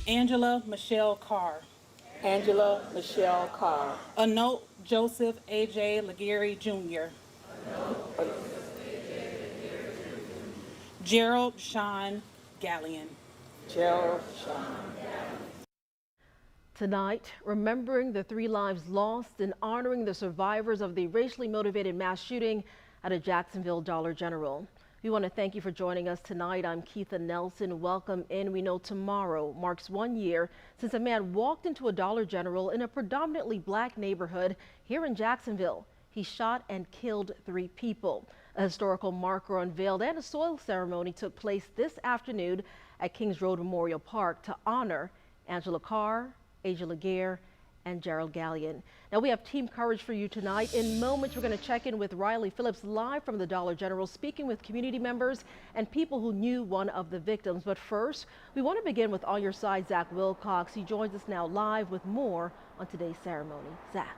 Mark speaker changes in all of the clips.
Speaker 1: Angela Michelle Carr.
Speaker 2: Angela Michelle Carr.
Speaker 1: Anote Joseph A.J. Laguerre Jr. Jerrald Sean Gallion.
Speaker 2: Jerrald Sean.
Speaker 3: Tonight, remembering the 3 lives lost and honoring the survivors of the racially motivated mass shooting at a Jacksonville Dollar General. We want to thank you for joining us tonight. I'm Keitha Nelson. Welcome in. We know tomorrow marks 1 year since a man walked into a Dollar General in a predominantly black neighborhood here in Jacksonville. He shot and killed 3 people. A historical marker unveiled and a soil ceremony took place this afternoon at Kings Road Memorial Park to honor Angela Carr, Laguerre and Jerrald Gallion. Now we have team coverage for you tonight. In moments, we're going to check in with Riley Phillips live from the Dollar General, speaking with community members and people who knew one of the victims. But first, we want to begin with On Your Side, Zach Wilcox. He joins us now live with more on today's ceremony. Zach.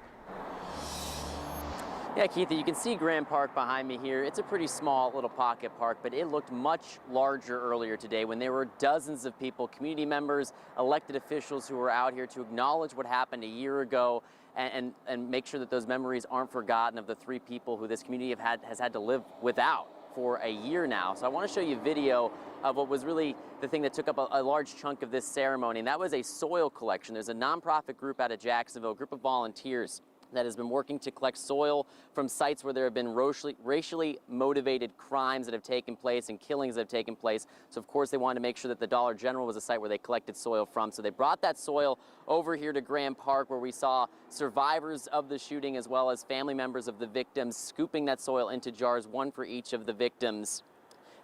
Speaker 4: Yeah, Keitha, you can see Grand Park behind me here. It's a pretty small little pocket park, but it looked much larger earlier today when there were dozens of people, community members, elected officials who were out here to acknowledge what happened a year ago and make sure that those memories aren't forgotten of the 3 people who this community has had to live without for a year now. So I want to show you video of what was really the thing that took up a large chunk of this ceremony, and that was a soil collection. There's a nonprofit group out of Jacksonville, a group of volunteers that has been working to collect soil from sites where there have been racially motivated crimes that have taken place and killings that have taken place. So of course they wanted to make sure that the Dollar General was a site where they collected soil from. So they brought that soil over here to Grand Park, where we saw survivors of the shooting as well as family members of the victims scooping that soil into jars, 1 for each of the victims.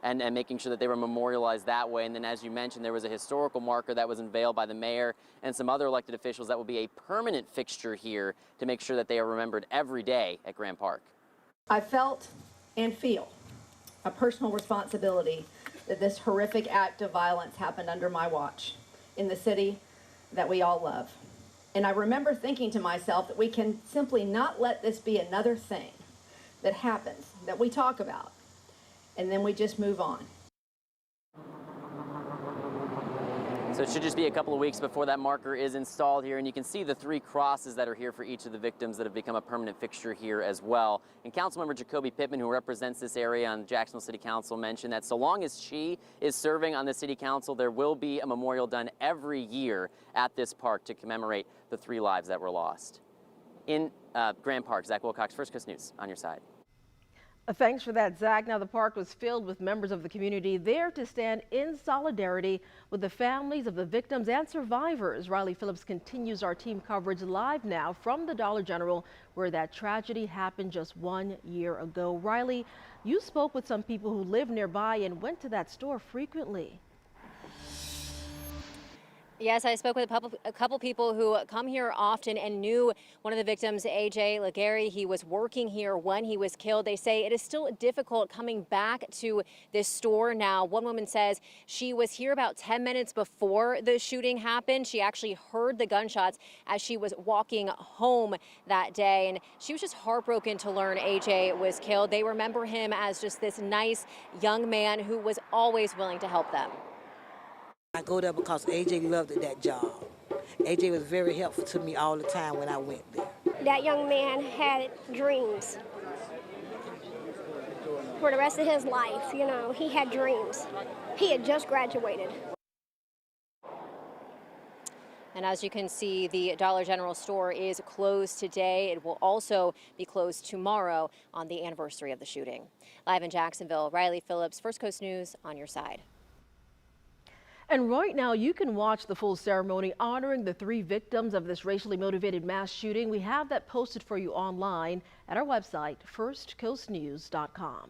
Speaker 4: And making sure that they were memorialized that way. And then, as you mentioned, there was a historical marker that was unveiled by the mayor and some other elected officials that will be a permanent fixture here to make sure that they are remembered every day at Grand Park.
Speaker 5: I felt and feel a personal responsibility that this horrific act of violence happened under my watch in the city that we all love. And I remember thinking to myself that we can simply not let this be another thing that happens, that we talk about, and then we just move on.
Speaker 4: So it should just be a couple of weeks before that marker is installed here, and you can see the 3 crosses that are here for each of the victims that have become a permanent fixture here as well. And Councilmember Jacoby Pittman, who represents this area on Jacksonville City Council, mentioned that so long as she is serving on the City Council, there will be a memorial done every year at this park to commemorate the 3 lives that were lost. In Grand Park, Zach Wilcox, First Coast News, On Your Side.
Speaker 3: Thanks for that, Zach. Now, the park was filled with members of the community there to stand in solidarity with the families of the victims and survivors. Riley Phillips continues our team coverage live now from the Dollar General, where that tragedy happened just 1 year ago. Riley, you spoke with some people who live nearby and went to that store frequently.
Speaker 6: Yes, I spoke with a couple people who come here often and knew one of the victims, A.J. Laguerre. He was working here when he was killed. They say it is still difficult coming back to this store now. One woman says she was here about 10 minutes before the shooting happened. She actually heard the gunshots as she was walking home that day, and she was just heartbroken to learn A.J. was killed. They remember him as just this nice young man who was always willing to help them.
Speaker 7: I go there because AJ loved that job. AJ was very helpful to me all the time when I went there.
Speaker 8: That young man had dreams for the rest of his life. You know, he had dreams. He had just graduated.
Speaker 6: And as you can see, the Dollar General store is closed today. It will also be closed tomorrow on the anniversary of the shooting. Live in Jacksonville, Riley Phillips, First Coast News, On Your Side.
Speaker 3: And right now, you can watch the full ceremony honoring the 3 victims of this racially motivated mass shooting. We have that posted for you online at our website, firstcoastnews.com.